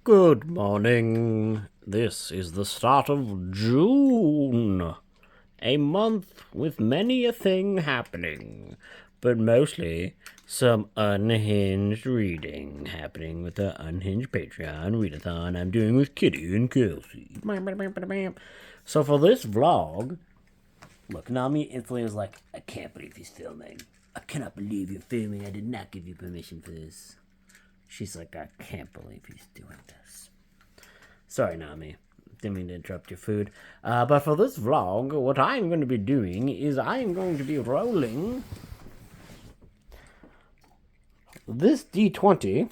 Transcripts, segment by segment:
Good morning. This is the start of June. A month with many a thing happening, but mostly some unhinged reading happening with the Unhinged Patreon readathon I'm doing with Kitty and Kelsey. So for this vlog, look, Nami instantly was like, I can't believe he's filming. I cannot believe you're filming. I did not give you permission for this. She's like, I can't believe he's doing this. Sorry, Nami. Didn't mean to interrupt your food. But for this vlog, what I'm going to be doing is I am going to be rolling this D20,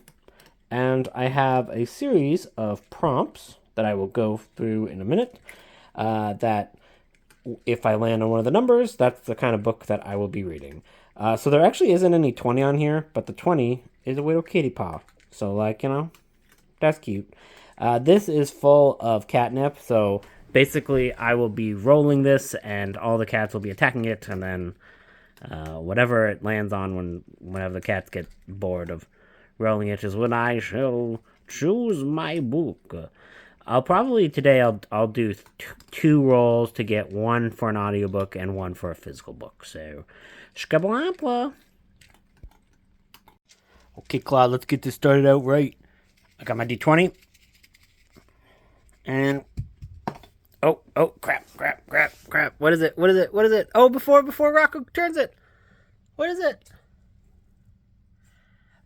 and I have a series of prompts that I will go through in a minute, that if I land on one of the numbers, that's the kind of book that I will be reading. So there actually isn't any 20 on here, but the 20 is a little kitty paw. So, like, you know, that's cute. This is full of catnip, so basically I will be rolling this, and all the cats will be attacking it, and then whatever it lands on whenever the cats get bored of rolling it is when I shall choose my book. I'll probably today I'll do two rolls to get one for an audiobook and one for a physical book. So, skablampa. Okay, Claude, let's get this started out right. I got my D20. And oh, crap. What is it? Oh, before Rocco turns it. What is it?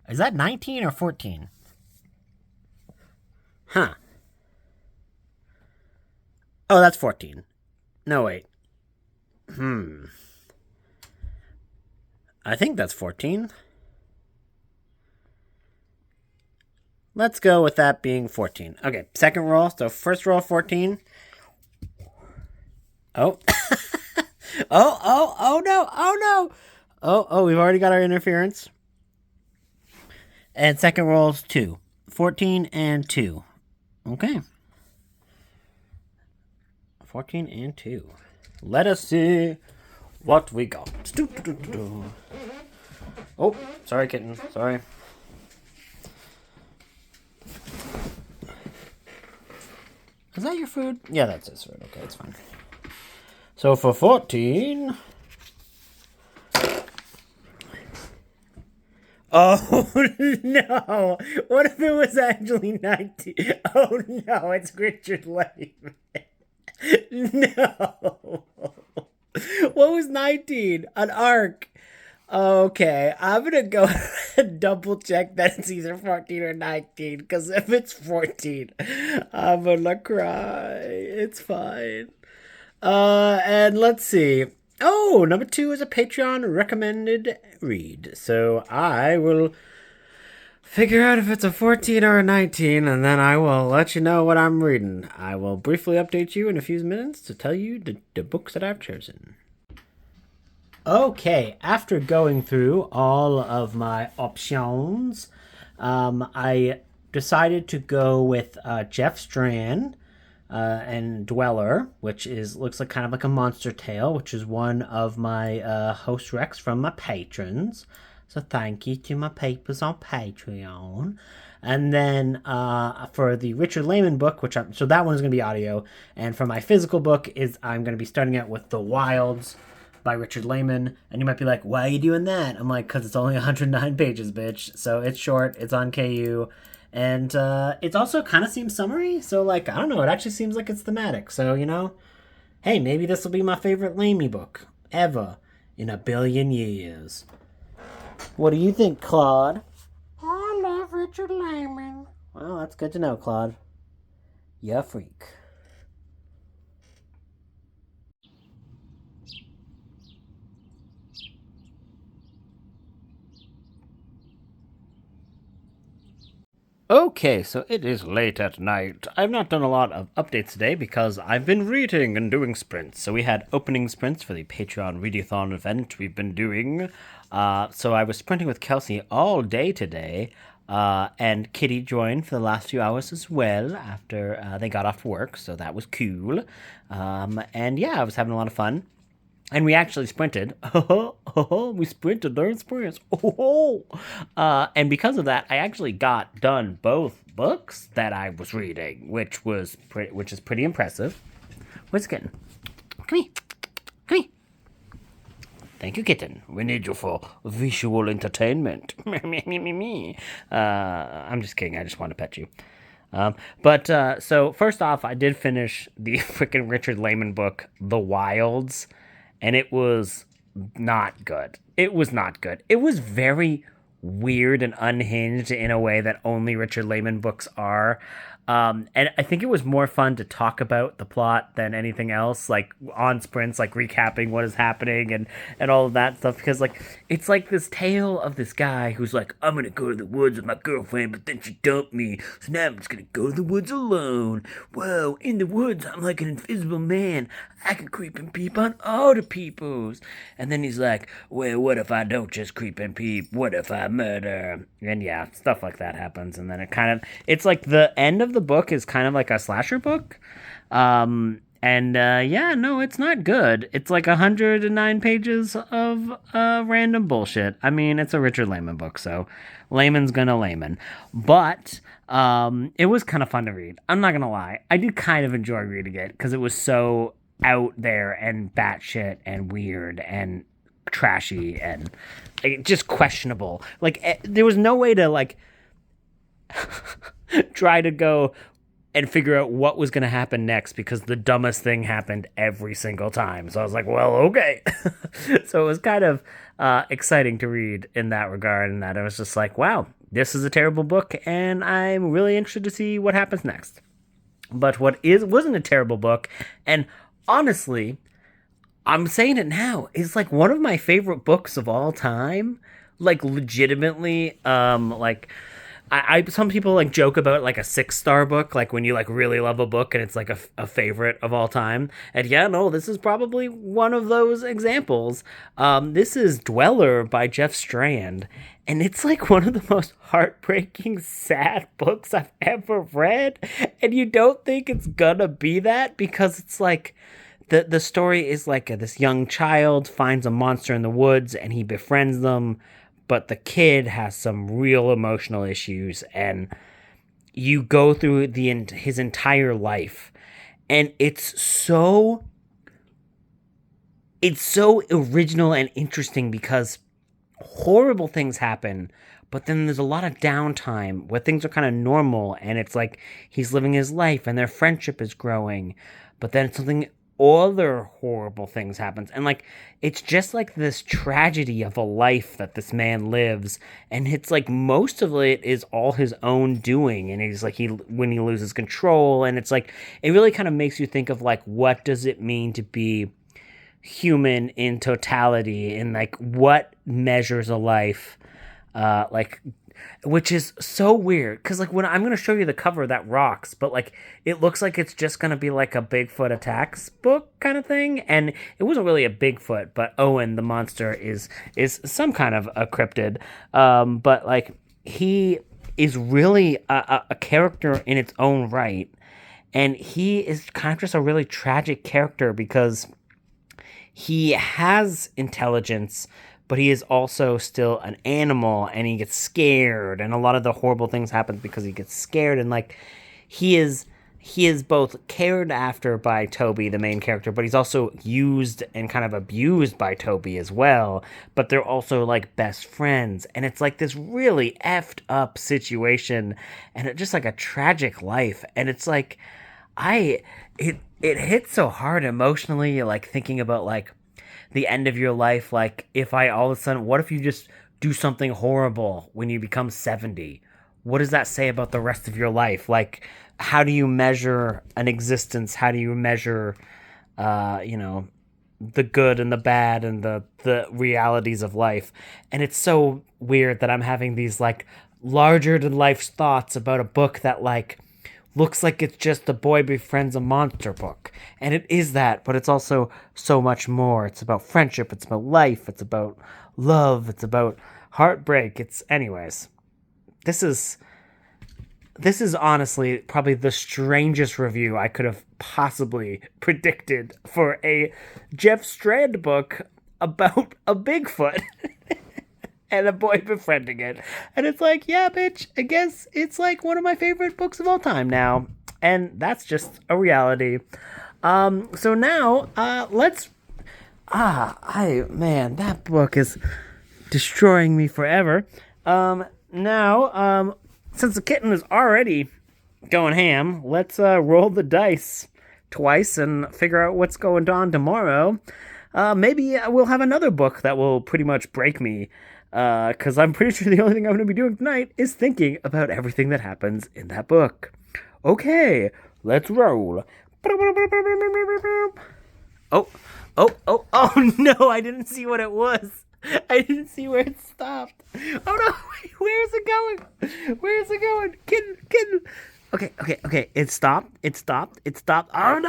Is that 19 or 14? Huh. Oh, that's 14. No, wait. I think that's 14. Let's go with that being 14. Okay, second roll. So first roll, 14. Oh. oh no. Oh, we've already got our interference. And second roll's 2. 14 and 2. Okay. 14 and 2. Let us see what we got. Oh, sorry, kitten. Sorry. Is that your food? Yeah, that's his food. Okay, it's fine. So for 14... Oh, no. What if it was actually 19? Oh, no, it's Richard Lehman. No. What was 19? An arc. Okay, I'm going to go and double check that it's either 14 or 19, because if it's 14, I'm going to cry. It's fine. And let's see. Oh, number 2 is a Patreon recommended read. So I will figure out if it's a 14 or a 19, and then I will let you know what I'm reading. I will briefly update you in a few minutes to tell you the books that I've chosen. Okay, after going through all of my options, I decided to go with Jeff Strand and Dweller, which looks like kind of like a monster tale, which is one of my host recs from my patrons. So thank you to my papers on Patreon. And then for the Richard Lehman book, so that one's going to be audio. And for my physical book I'm going to be starting out with The Wilds by Richard Lehman. And you might be like, why are you doing that? I'm like, because it's only 109 pages, bitch. So it's short, it's on KU, and it also kind of seems summery. So, like, I don't know, it actually seems like it's thematic. So, you know, hey, maybe this will be my favorite Lehman book ever in a billion years. What do you think, Claude? I love Richard Lehman. Well, that's good to know, Claude. You're a freak. Okay, so it is late at night. I've not done a lot of updates today because I've been reading and doing sprints. So we had opening sprints for the Patreon Readathon event we've been doing. So I was sprinting with Kelsey all day today, and Kitty joined for the last few hours as well after they got off work, so that was cool. And yeah, I was having a lot of fun. And we actually sprinted. We sprinted during sprints. And because of that, I actually got done both books that I was reading, which is pretty impressive. What's kitten? Come here. Come here. Thank you, kitten. We need you for visual entertainment. I'm just kidding. I just want to pet you. So first off, I did finish the freaking Richard Lehman book, The Wilds, and it was not good. It was not good. It was very weird and unhinged in a way that only Richard Lehman books are. And I think it was more fun to talk about the plot than anything else, like on sprints, like recapping what is happening and all of that stuff. Because like it's like this tale of this guy who's like, I'm gonna go to the woods with my girlfriend, but then she dumped me, so now I'm just gonna go to the woods alone. Whoa, in the woods, I'm like an invisible man. I can creep and peep on all the peoples. And then he's like, well, what if I don't just creep and peep? What if I murder? And yeah, stuff like that happens. And then it's like the end of the book is kind of like a slasher book. It's not good. It's like 109 pages of random bullshit. I mean, it's a Richard Lehman book, so Lehman's gonna Lehman. But it was kind of fun to read. I'm not gonna lie. I did kind of enjoy reading it because it was so out there and batshit and weird and trashy and just questionable. Like, there was no way to like try to go and figure out what was going to happen next because the dumbest thing happened every single time. So I was like, well, okay. So it was kind of exciting to read in that regard, and that I was just like, wow, this is a terrible book, and I'm really interested to see what happens next. But wasn't a terrible book, and honestly, I'm saying it now, it's like one of my favorite books of all time. Like, legitimately, some people like joke about like a 6-star book, like when you like really love a book and it's like a favorite of all time. And yeah, no, this is probably one of those examples. This is Dweller by Jeff Strand, and it's like one of the most heartbreaking, sad books I've ever read. And you don't think it's gonna be that because it's like the story is like this young child finds a monster in the woods and he befriends them. But the kid has some real emotional issues, and you go through his entire life, and it's so original and interesting because horrible things happen, but then there's a lot of downtime where things are kind of normal, and it's like he's living his life, and their friendship is growing, but then something other horrible things happens, and like it's just like this tragedy of a life that this man lives, and it's like most of it is all his own doing, and he's like when he loses control, and it's like it really kind of makes you think of like what does it mean to be human in totality, and like what measures a life, which is so weird because like when I'm going to show you the cover that rocks, but like it looks like it's just going to be like a Bigfoot attacks book kind of thing, and it wasn't really a Bigfoot, but Owen the monster is some kind of a cryptid, but like he is really a character in its own right, and he is kind of just a really tragic character because he has intelligence, but he is also still an animal, and he gets scared, and a lot of the horrible things happen because he gets scared, and like he is both cared after by Toby, the main character, but he's also used and kind of abused by Toby as well, but they're also like best friends, and it's like this really effed up situation, and it's just like a tragic life, and it's like it hits so hard emotionally, like thinking about like the end of your life, like if I all of a sudden, what if you just do something horrible when you become 70? What does that say about the rest of your life? Like, how do you measure an existence? How do you measure, the good and the bad and the realities of life? And it's so weird that I'm having these like larger than life thoughts about a book that like looks like it's just a boy befriends a monster book. And it is that, but it's also so much more. It's about friendship, it's about life, it's about love, it's about heartbreak. Anyways. This is honestly probably the strangest review I could have possibly predicted for a Jeff Strand book about a Bigfoot. and a boy befriending it. And it's like, yeah, bitch, I guess it's like one of my favorite books of all time now. And that's just a reality. So now, let's. Man, that book is destroying me forever. Now, since the kitten is already going ham, let's roll the dice twice and figure out what's going on tomorrow. Maybe we'll have another book that will pretty much break me, because I'm pretty sure the only thing I'm going to be doing tonight is thinking about everything that happens in that book. Okay, let's roll. Oh, no, I didn't see what it was. I didn't see where it stopped. Oh, no, where's it going? Where's it going? Kitten. Okay, it stopped. Oh,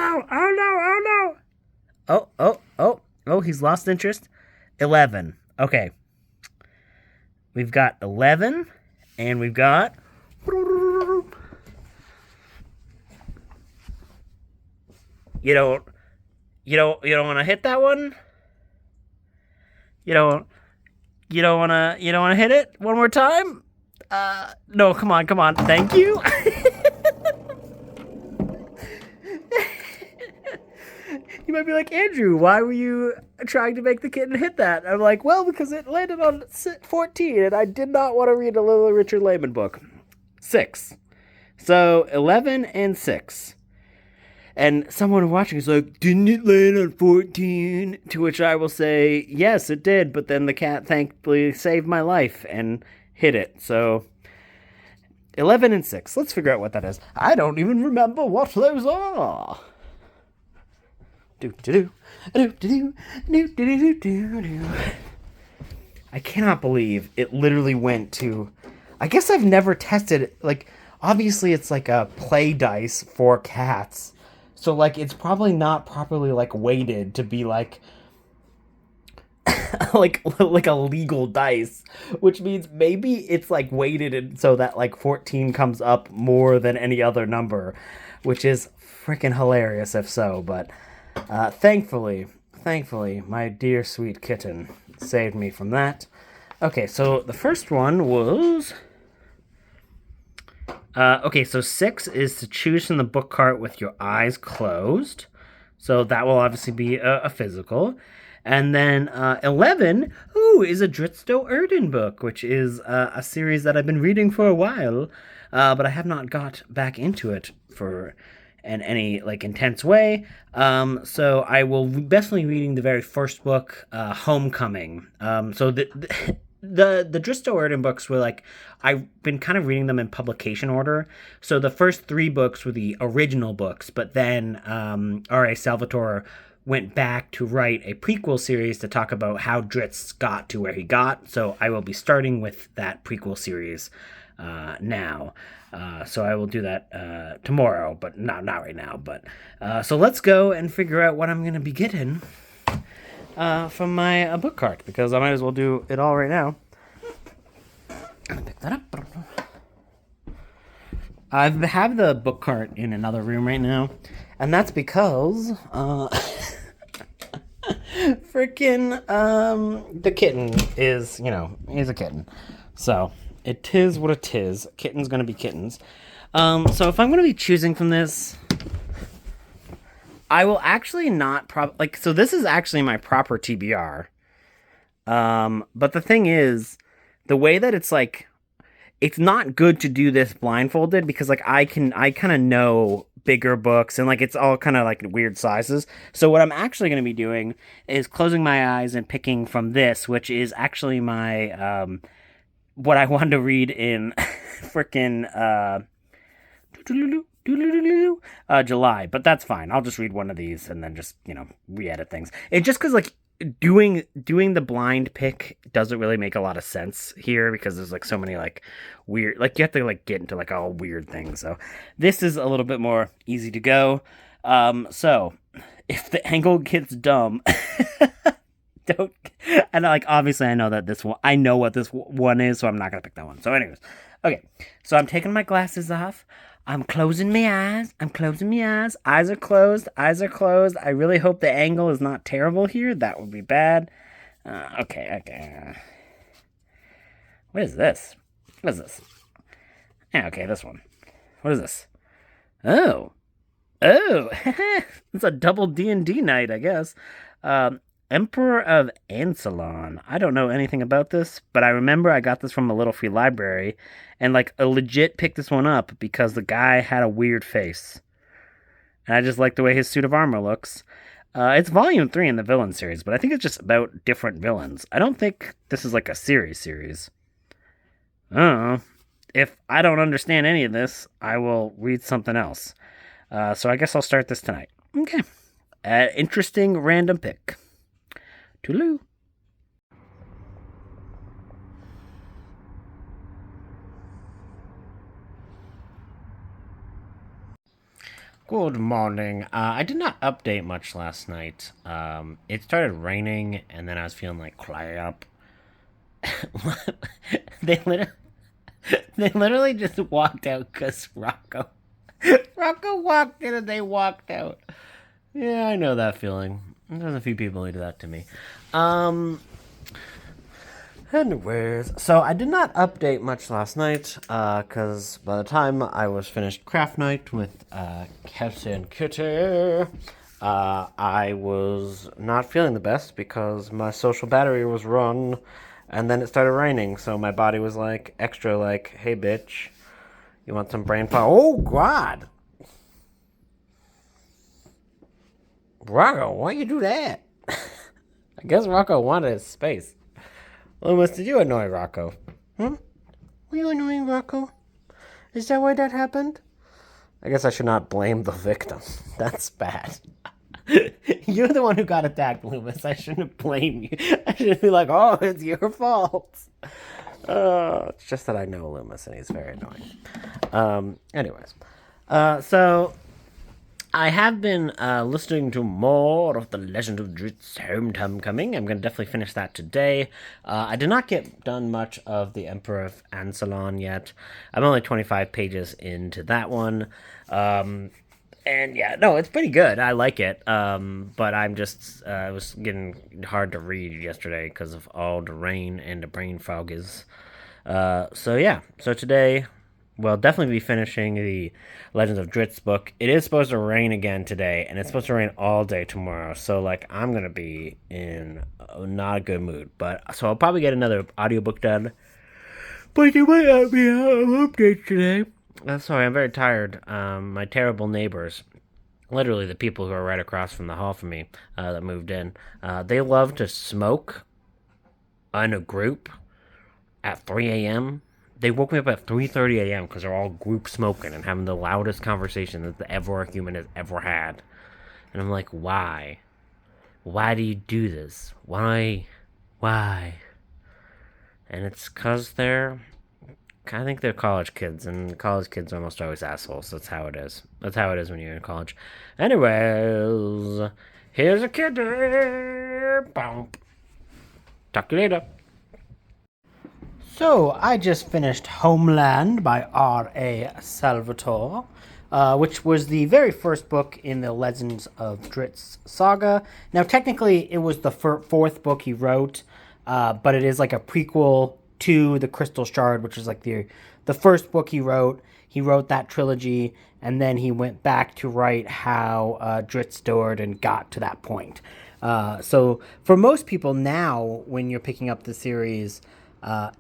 no. Oh, he's lost interest. 11. Okay. We've got 11, and we've got... You don't want to hit that one? You don't want to hit it one more time? No, come on. Thank you. You might be like, Andrew, why were you trying to make the kitten hit that? I'm like, well, because it landed on 14, and I did not want to read a Little Richard Lehman book. 6. So, 11 and 6. And someone watching is like, didn't it land on 14? To which I will say, yes, it did, but then the cat thankfully saved my life and hit it. So, 11 and 6. Let's figure out what that is. I don't even remember what those are. I cannot believe it literally went to... I guess I've never tested it. Like, obviously it's like a play dice for cats. So, like, it's probably not properly, like, weighted to be, like, like a legal dice. Which means maybe it's, like, weighted so that, like, 14 comes up more than any other number. Which is freaking hilarious if so, but... Thankfully, my dear sweet kitten saved me from that. Okay, so the first one was... so 6 is to choose from the book cart with your eyes closed. So that will obviously be a physical. And then 11, is a Dritsto Erden book, which is a series that I've been reading for a while, but I have not got back into it in any like intense way. So I will definitely reading the very first book, Homecoming. So the Dritsto Erden books were like, I've been kind of reading them in publication order. So the first 3 books were the original books, but then R.A. Salvatore went back to write a prequel series to talk about how Dritz got to where he got. So I will be starting with that prequel series now. So I will do that tomorrow, but not right now. But so let's go and figure out what I'm going to be getting from my book cart, because I might as well do it all right now. Pick that up. I have the book cart in another room right now, and that's because freaking the kitten is, he's a kitten. So it is what it is. Kitten's gonna be kittens. So if I'm gonna be choosing from this, I will actually not so this is actually my proper TBR. But the thing is, the way that it's like, it's not good to do this blindfolded, because like I kind of know bigger books and like it's all kind of like weird sizes. So what I'm actually going to be doing is closing my eyes and picking from this, which is actually my what I wanted to read in freaking July, but that's fine. I'll just read one of these and then just, re-edit things. It's just because like doing the blind pick doesn't really make a lot of sense here, because there's like so many like weird, like you have to like get into like all weird things. So this is a little bit more easy to go. So if the angle gets dumb, don't. And like obviously I know that this one, I know what this one is, so I'm not gonna pick that one. So anyways, okay. So I'm taking my glasses off. I'm closing my eyes. Eyes are closed. I really hope the angle is not terrible here. That would be bad. Okay. What is this? What is this? Yeah, okay, this one. What is this? Oh, oh, it's a double D&D night, I guess. Um, Emperor of Ansalon. I don't know anything about this, but I remember I got this from a little free library, and like a legit picked this one up because the guy had a weird face, and I just like the way his suit of armor looks. It's volume 3 in the villain series, but I think it's just about different villains. I don't think this is like a series. I don't know. If I don't understand any of this, I will read something else. So I guess I'll start this tonight. Okay. Interesting random pick. Toodaloo. Good morning. I did not update much last night. It started raining, and then I was feeling like clamp. they literally, they literally just walked out because Rocco walked in and they walked out. Yeah, I know that feeling. There's a few people who do that to me. Um, Anyways, so I did not update much last night, because by the time I was finished craft night with Kelsey and Kitty, I was not feeling the best because my social battery was run, and then it started raining, so my body was like extra like, hey bitch, you want some brain power? Oh god! Rocco, why you do that? I guess Rocco wanted his space. Loomis, did you annoy Rocco? Hmm? Were you annoying Rocco? Is that why that happened? I guess I should not blame the victim. That's bad. You're the one who got attacked, Loomis. I shouldn't blame you. I should be like, oh, it's your fault. It's just that I know Loomis and he's very annoying. Anyways. So I have been listening to more of The Legend of Drizzt Homecoming. I'm going to definitely finish that today. I did not get done much of The Emperor of Ansalon yet. I'm only 25 pages into that one. And yeah, no, it's pretty good. I like it. But I'm just, it was getting hard to read yesterday because of all the rain and the brain fog is. So yeah, so today we'll definitely be finishing the Legends of Drizzt book. It is supposed to rain again today, and it's supposed to rain all day tomorrow. So like I'm gonna be in not a good mood. But so I'll probably get another audiobook done. But you might not be updates today. Sorry, I'm very tired. My terrible neighbors, literally the people who are right across from the hall from me that moved in, they love to smoke in a group at 3 a.m. They woke me up at 3:30 a.m. because they're all group smoking and having the loudest conversation that ever a human has ever had. And I'm like, why? Why do you do this? Why? Why? And it's because I think they're college kids, and college kids are almost always assholes. That's how it is. That's how it is when you're in college. Anyways, here's a kid. Boom. Talk to you later. So, I just finished Homeland by R.A. Salvatore, which was the very first book in the Legends of Drizzt saga. Now, technically, it was the fourth book he wrote, but it is like a prequel to The Crystal Shard, which is like the first book he wrote. He wrote that trilogy, and then he went back to write how Drizzt Do'Urden got to that point. So, for most people now, when you're picking up the series,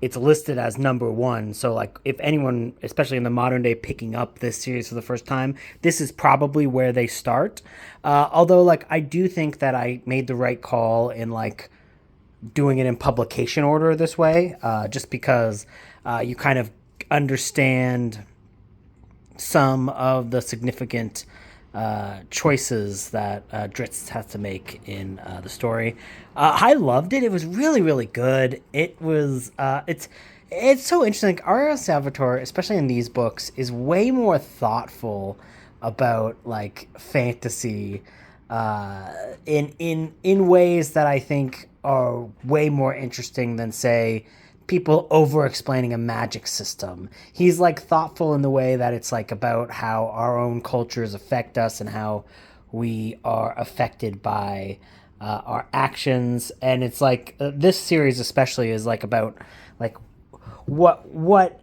it's listed as number 1. So, like, if anyone, especially in the modern day, picking up this series for the first time, this is probably where they start. Although, like, I do think that I made the right call in, like, doing it in publication order this way, just because you kind of understand some of the significant choices that Drizzt has to make in the story. I loved it. It was really, really good. It was it's so interesting. Like, R.L. Salvatore, especially in these books, is way more thoughtful about like fantasy in ways that I think are way more interesting than, say, people over explaining a magic system. He's like thoughtful in the way that it's like about how our own cultures affect us and how we are affected by our actions. And it's like this series especially is like about like what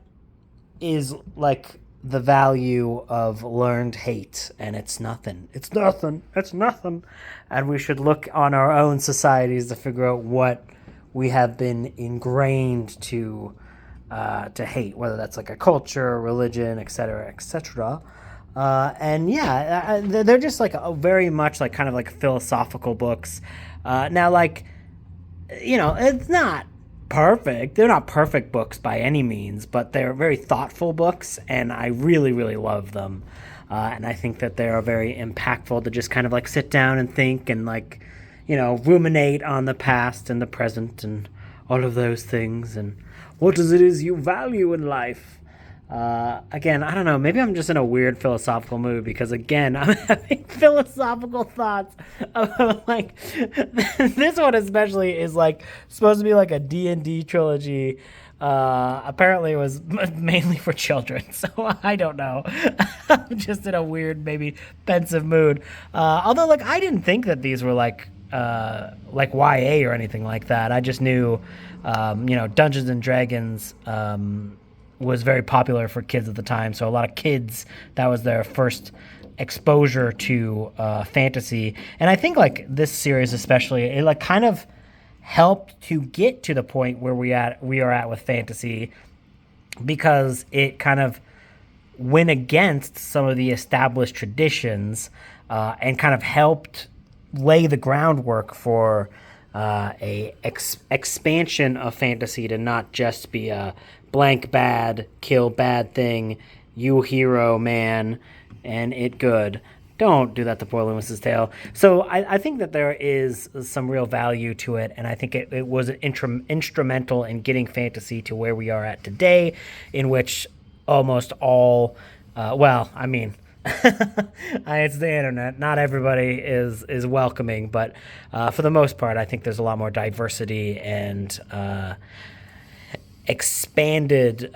is like the value of learned hate, and it's nothing. It's nothing. It's nothing. And we should look on our own societies to figure out what we have been ingrained to hate, whether that's like a culture, religion, etc., etc. And yeah, they're just like very much like kind of like philosophical books. Now, like, it's not perfect. They're not perfect books by any means, but they're very thoughtful books, and I really, really love them. And I think that they are very impactful to just kind of like sit down and think and like, ruminate on the past and the present and all of those things and what is it is you value in life. Again, I don't know. Maybe I'm just in a weird philosophical mood because, again, I'm having philosophical thoughts about, like, this one especially is, like, supposed to be, like, a D&D trilogy. Apparently it was mainly for children, so I don't know. I'm just in a weird, maybe pensive mood. Although, like, I didn't think that these were, like YA or anything like that. I just knew, Dungeons and Dragons, was very popular for kids at the time. So a lot of kids, that was their first exposure to fantasy. And I think like this series especially, it like kind of helped to get to the point where we are at with fantasy, because it kind of went against some of the established traditions and kind of helped lay the groundwork for expansion of fantasy to not just be a blank bad, kill bad thing, you hero man, and it good. Don't do that to poor Loomis's Tale. So I think that there is some real value to it, and I think it was instrumental in getting fantasy to where we are at today, in which almost all, it's the internet. Not everybody is welcoming, but for the most part, I think there's a lot more diversity and expanded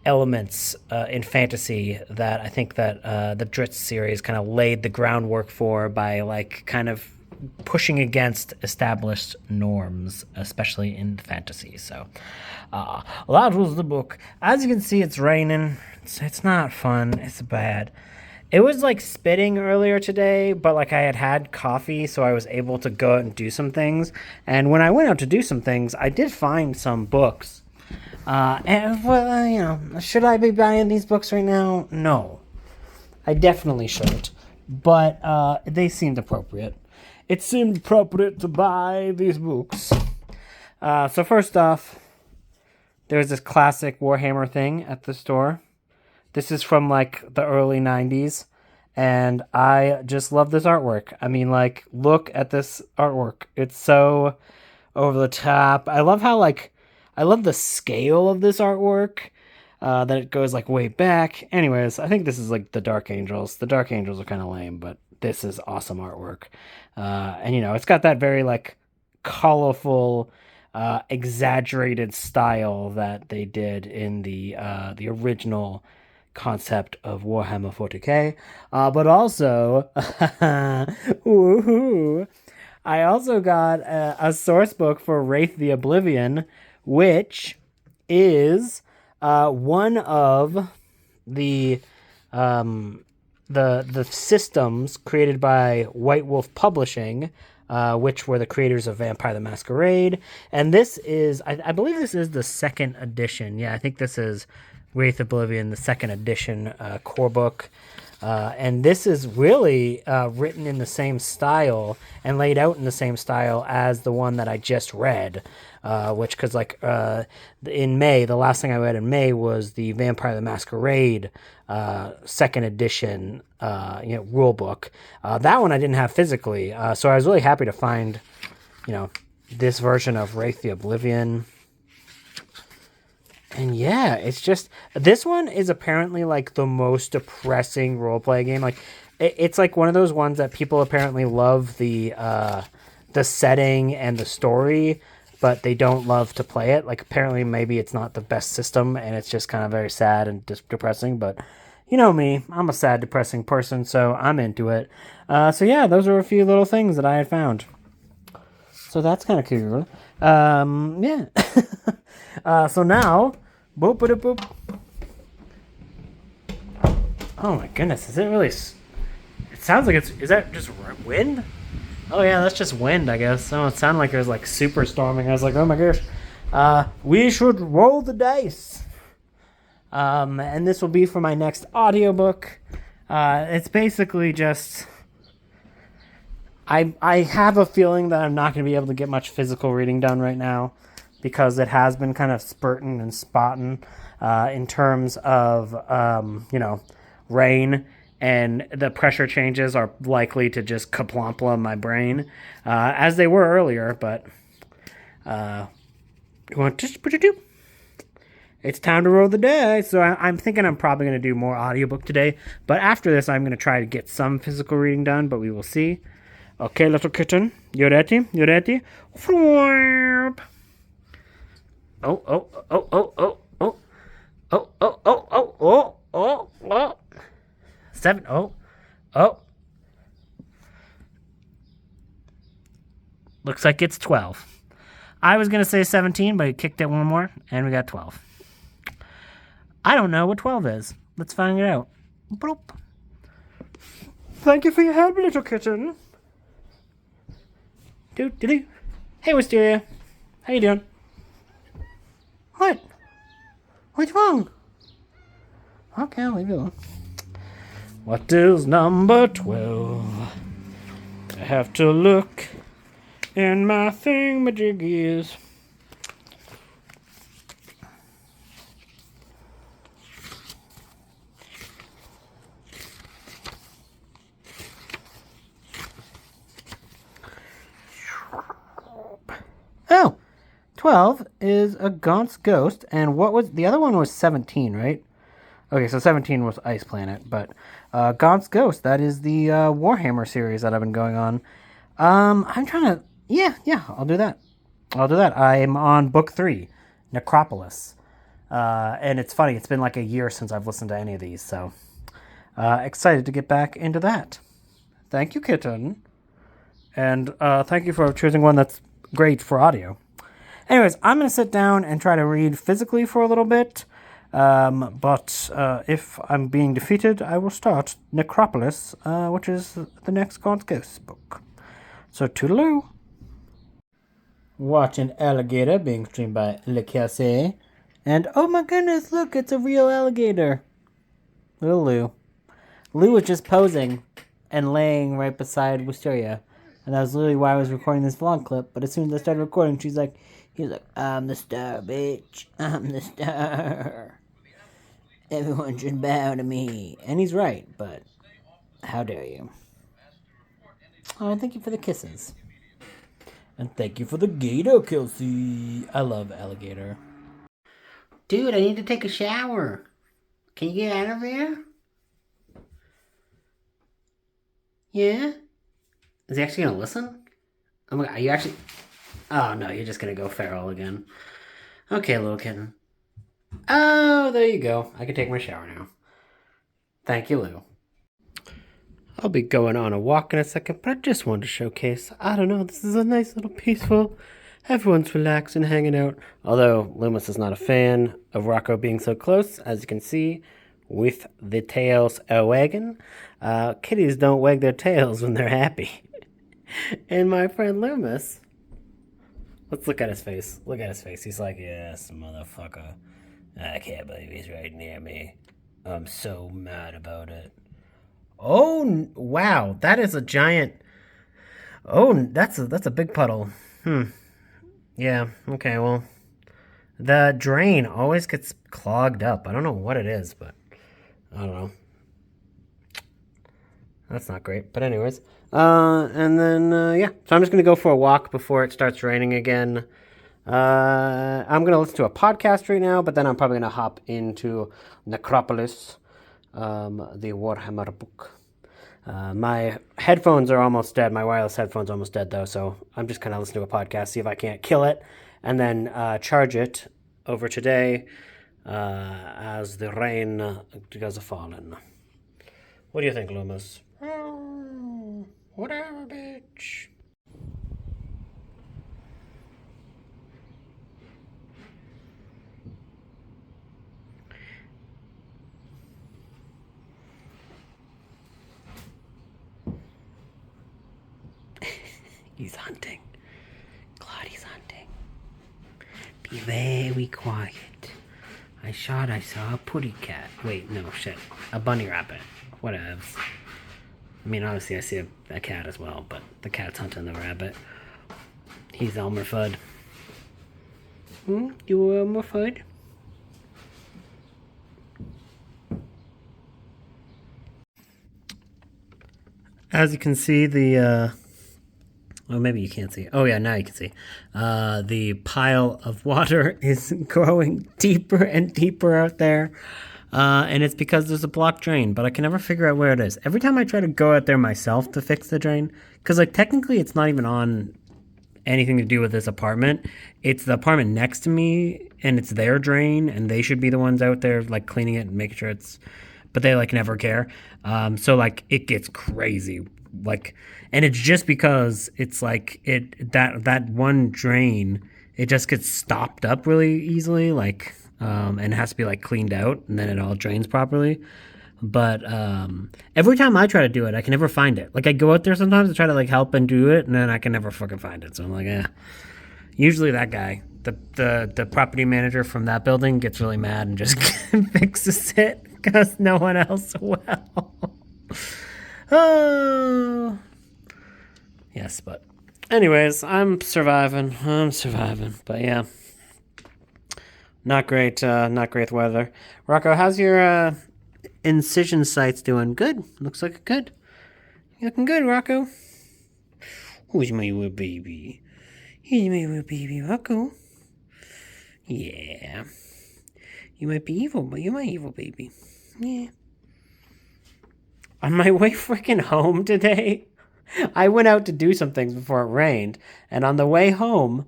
elements in fantasy that I think that the Dritz series kind of laid the groundwork for by like kind of pushing against established norms, especially in fantasy. So that was the book. As you can see, it's raining. It's not fun. It's bad. It was like spitting earlier today, but like I had coffee, so I was able to go out and do some things. And when I went out to do some things, I did find some books. Should I be buying these books right now? No, I definitely shouldn't. But they seemed appropriate. It seemed appropriate to buy these books. So first off, there's this classic Warhammer thing at the store. This is from like the early 90s, and I just love this artwork. I mean, like, look at this artwork. It's so over the top. I love the scale of this artwork, that it goes like way back. Anyways, I think this is like the Dark Angels. The Dark Angels are kind of lame, but this is awesome artwork. And it's got that very like colorful, exaggerated style that they did in the original concept of Warhammer 40k, but also I also got a source book for Wraith the Oblivion, which is one of the systems created by White Wolf Publishing, which were the creators of Vampire the Masquerade. And this is, I believe this is the second edition. Yeah, I think this is Wraith Oblivion, the second edition core book. And this is really written in the same style and laid out in the same style as the one that I just read. Because in May, the last thing I read in May was the Vampire the Masquerade second edition rule book. That one I didn't have physically, so I was really happy to find this version of Wraith the Oblivion. And yeah, it's just, this one is apparently like the most depressing roleplay game. Like it's like one of those ones that people apparently love the setting and the story, but they don't love to play it. Like apparently maybe it's not the best system and it's just kind of very sad and depressing, but you know me, I'm a sad, depressing person, so I'm into it. So yeah, those are a few little things that I had found. So that's kind of cool. Yeah. So now, boop, boop, boop. Oh my goodness, is it really? It sounds like it's. Is that just wind? Oh yeah, that's just wind, I guess. Oh, it sounded like it was like super storming. I was like, oh my gosh. We should roll the dice. And this will be for my next audiobook. It's basically just. I have a feeling that I'm not going to be able to get much physical reading done right now because it has been kind of spurting and spotting in terms of, rain, and the pressure changes are likely to just kaplompla my brain as they were earlier, but it's time to roll the dice. So I'm thinking I'm probably going to do more audiobook today, but after this I'm going to try to get some physical reading done, but we will see. Okay, little kitten, you ready? You ready? Oh, oh, oh, oh, oh, oh, oh, oh, oh, oh, oh, oh, oh. 7, oh, oh. Looks like it's 12. I was going to say 17, but he kicked it one more, and we got 12. I don't know what 12 is. Let's find it out. Bloop. Thank you for your help, little kitten. Do. Hey, Wisteria. How you doing? What? What's wrong? Okay, I'll leave you alone. What is number 12? I have to look in my thingamajiggies. Oh, 12 is a Gaunt's Ghost, and what was the other one? Was 17, right? Okay, so 17 was Ice Planet, but Gaunt's Ghost, that is the Warhammer series that I've been going on. I'm trying to, yeah, I'll do that. I'm on book 3, Necropolis, and it's funny, it's been like a year since I've listened to any of these, so excited to get back into that. Thank you, kitten, and thank you for choosing one that's great for audio. Anyways, I'm going to sit down and try to read physically for a little bit. But if I'm being defeated, I will start Necropolis, which is the next Gaunt's Ghost book. So, toodaloo. Watching Alligator being streamed by Le Casse. And, oh my goodness, look, it's a real alligator. Little Lou. Lou was just posing and laying right beside Wisteria. And that was literally why I was recording this vlog clip. But as soon as I started recording, he's like, I'm the star, bitch. I'm the star. Everyone should bow to me. And he's right, but how dare you? Oh, thank you for the kisses. And thank you for the gator, Kelsey. I love alligator. Dude, I need to take a shower. Can you get out of there? Yeah? Is he actually going to listen? Oh my god, are you actually... Oh no, you're just going to go feral again. Okay, little kitten. Oh, there you go. I can take my shower now. Thank you, Lou. I'll be going on a walk in a second, but I just wanted to showcase, I don't know, this is a nice little peaceful, everyone's relaxing, hanging out. Although Loomis is not a fan of Rocco being so close, as you can see, with the tails wagging. Kitties don't wag their tails when they're happy. And my friend Loomis, let's look at his face. Look at his face. He's like, yes, motherfucker. I can't believe he's right near me. I'm so mad about it. Oh, wow. That is a giant... Oh, that's a big puddle. Yeah, okay, well... The drain always gets clogged up. I don't know what it is, but... I don't know. That's not great. But anyways. And then, yeah. So I'm just going to go for a walk before it starts raining again. I'm going to listen to a podcast right now, but then I'm probably going to hop into Necropolis, the Warhammer book. My headphones are almost dead. My wireless headphones are almost dead, though, so I'm just going to listen to a podcast, see if I can't kill it, and then charge it over today as the rain goes a-falling. What do you think, Loomis? Whatever, bitch. He's hunting. Claudi's hunting. Be very quiet. I saw a putty cat. Wait, no, shit. A bunny rabbit. Whatever. I mean, obviously I see a cat as well, but the cat's hunting the rabbit. He's Elmer Fudd. You Elmer Fudd? As you can see, well, maybe you can't see. Oh, yeah, now you can see. The pile of water is growing deeper and deeper out there. And it's because there's a blocked drain, but I can never figure out where it is. Every time I try to go out there myself to fix the drain, because, like, technically it's not even on anything to do with this apartment. It's the apartment next to me, and it's their drain, and they should be the ones out there, like, cleaning it and making sure it's... But they, like, never care. So, like, it gets crazy. Like, and it's just because it's like that one drain, it just gets stopped up really easily, like, and it has to be like cleaned out, and then it all drains properly. But every time I try to do it, I can never find it. Like, I go out there sometimes to try to like help and do it, and then I can never fucking find it. So I'm like, Usually that guy, the property manager from that building, gets really mad and just fixes it because no one else will. Oh. Yes, but anyways, I'm surviving. But yeah. Not great weather. Rocco, how's your incision sites doing? Good. Looks like good. You're looking good, Rocco. Who's my little baby? Here's my little baby, Rocco. Yeah. You might be evil, but you're my evil baby. Yeah. On my way freaking home today, I went out to do some things before it rained, and on the way home,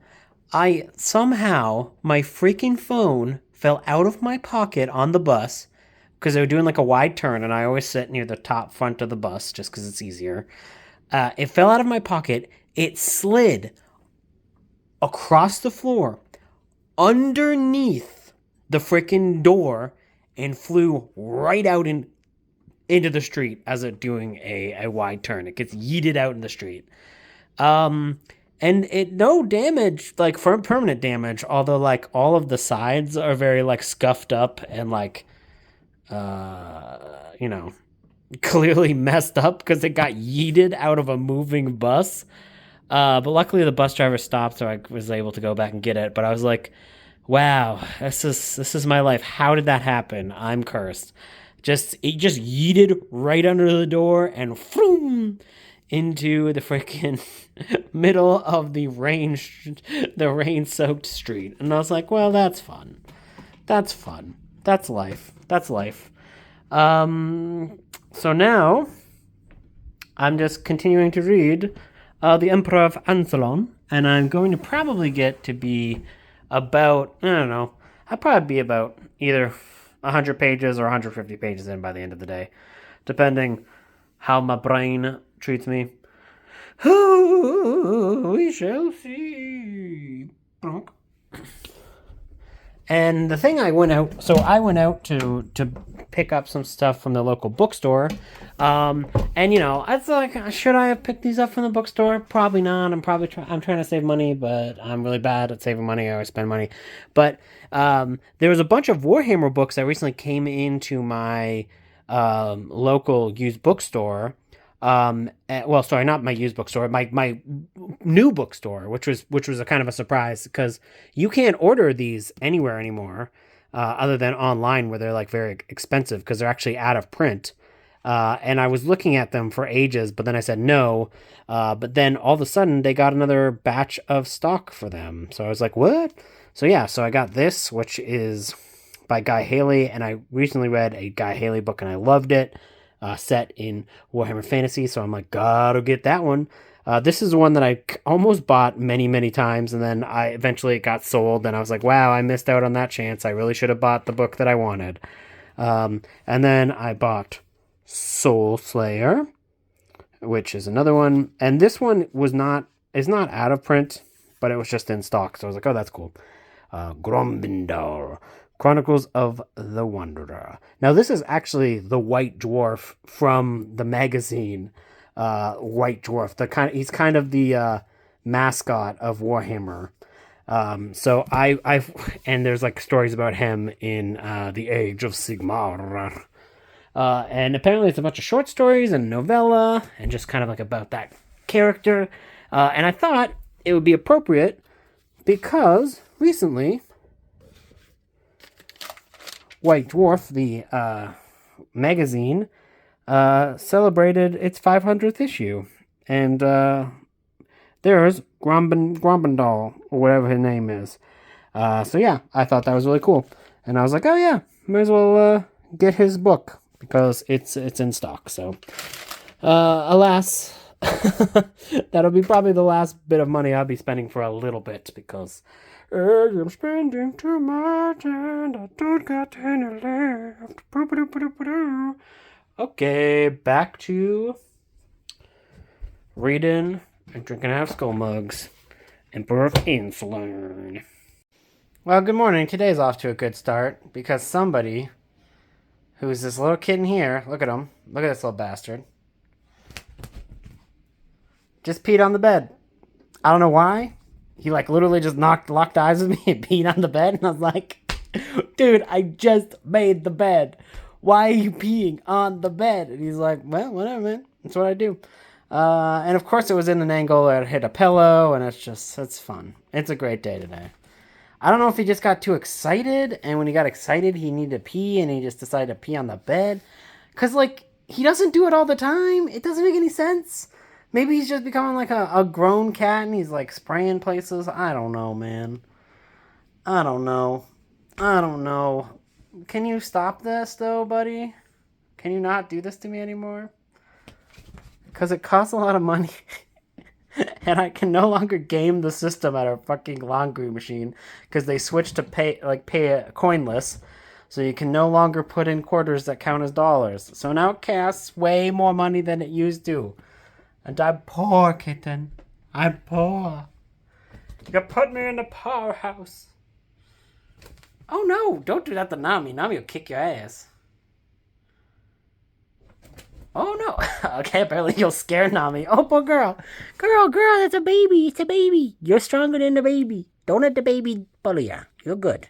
my freaking phone fell out of my pocket on the bus, because they were doing like a wide turn, and I always sit near the top front of the bus, just because it's easier. It fell out of my pocket, it slid across the floor, underneath the freaking door, and flew right out into the street as it doing a wide turn. It gets yeeted out in the street. And it no damage, like for permanent damage, although like all of the sides are very like scuffed up and like clearly messed up because it got yeeted out of a moving bus. But luckily the bus driver stopped, so I was able to go back and get it. But I was like, wow, this is my life. How did that happen? I'm cursed. It just yeeted right under the door and floom into the freaking middle of the rain-soaked street. And I was like, well, that's fun. That's fun. That's life. So now I'm just continuing to read The Emperor of Ansalon, and I'm going to probably get to be about, I don't know, I'll probably be about either 100 pages or 150 pages in by the end of the day, depending how my brain treats me. We shall see. And the thing I went out to pick up some stuff from the local bookstore. And I was like, should I have picked these up from the bookstore? Probably not. I'm trying to save money, but I'm really bad at saving money. I always spend money. But there was a bunch of Warhammer books that recently came into my local used bookstore. Sorry, not my used bookstore, my new bookstore, which was a kind of a surprise because you can't order these anywhere anymore, other than online where they're like very expensive because they're actually out of print. And I was looking at them for ages, but then I said no. But then all of a sudden they got another batch of stock for them. So I was like, what? So yeah, so I got this, which is by Guy Haley, and I recently read a Guy Haley book and I loved it. Set in Warhammer Fantasy, so I'm like, gotta get that one. This is one that I almost bought many, many times, and then it got sold, and I was like, wow, I missed out on that chance. I really should have bought the book that I wanted. And then I bought Soul Slayer, which is another one, and this one is not out of print, but it was just in stock, so I was like, oh, that's cool. Grombindal, Chronicles of the Wanderer. Now, this is actually the White Dwarf from the magazine White Dwarf. He's kind of the mascot of Warhammer. So and there's like stories about him in the Age of Sigmar. And apparently it's a bunch of short stories and novella and just kind of like about that character. And I thought it would be appropriate because recently White Dwarf, the magazine, celebrated its 500th issue. And there's Grombendal, or whatever his name is. So yeah, I thought that was really cool. And I was like, oh yeah, might as well get his book because it's in stock. So alas, that'll be probably the last bit of money I'll be spending for a little bit because I'm spending too much and I don't got any left. Okay, back to reading and drinking out of skull mugs. Emperor of Insulin. Well, good morning. Today's off to a good start because somebody who's this little kid in here, look at him. Look at this little bastard. Just peed on the bed. I don't know why. He like literally just locked eyes with me and peed on the bed. And I was like, dude, I just made the bed. Why are you peeing on the bed? And he's like, well, whatever, man. That's what I do. And of course it was in an angle that hit a pillow. And it's fun. It's a great day today. I don't know if he just got too excited. And when he got excited, he needed to pee. And he just decided to pee on the bed. Because like, he doesn't do it all the time. It doesn't make any sense. Maybe he's just becoming like a grown cat and he's like spraying places. I don't know, man. I don't know. Can you stop this though, buddy? Can you not do this to me anymore? Because it costs a lot of money. And I can no longer game the system at our fucking laundry machine. Because they switched to pay coinless. So you can no longer put in quarters that count as dollars. So now it costs way more money than it used to. And I'm poor, kitten. I'm poor. You put me in the powerhouse. Oh no, don't do that to Nami. Nami will kick your ass. Oh no. Okay, apparently you'll scare Nami. Oh, poor girl. Girl, that's a baby. It's a baby. You're stronger than the baby. Don't let the baby bully you. You're good.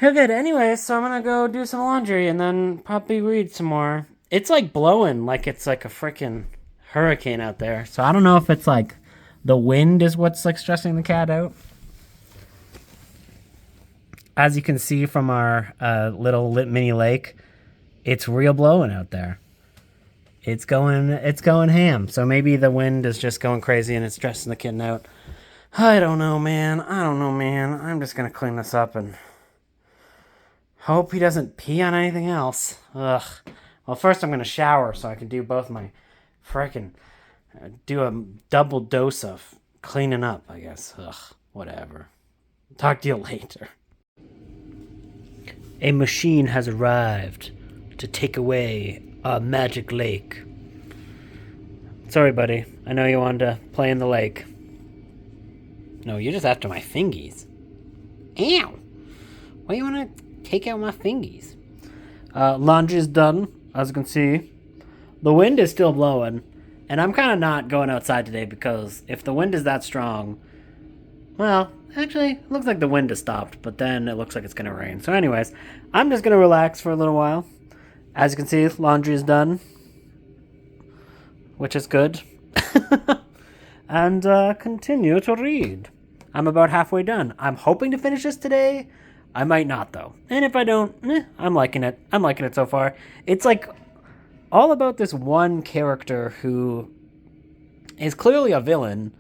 You're good. Anyway, so I'm gonna go do some laundry and then probably read some more. It's like blowing like it's like a freaking hurricane out there. So I don't know if it's like the wind is what's like stressing the cat out. As you can see from our little mini lake, it's real blowing out there. It's going ham. So maybe the wind is just going crazy and it's stressing the kitten out. I don't know, man. I'm just going to clean this up and hope he doesn't pee on anything else. Ugh. Well, first I'm going to shower so I can do both my frickin' do a double dose of cleaning up, I guess. Ugh, whatever. Talk to you later. A machine has arrived to take away our magic lake. Sorry, buddy. I know you wanted to play in the lake. No, you're just after my fingies. Ow! Why do you want to take out my fingies? Laundry's done. As you can see, the wind is still blowing, and I'm kind of not going outside today because if the wind is that strong, well, actually, it looks like the wind has stopped, but then it looks like it's going to rain. So anyways, I'm just going to relax for a little while. As you can see, laundry is done, which is good, and continue to read. I'm about halfway done. I'm hoping to finish this today. I might not, though. And if I don't, I'm liking it. I'm liking it so far. It's like all about this one character who is clearly a villain.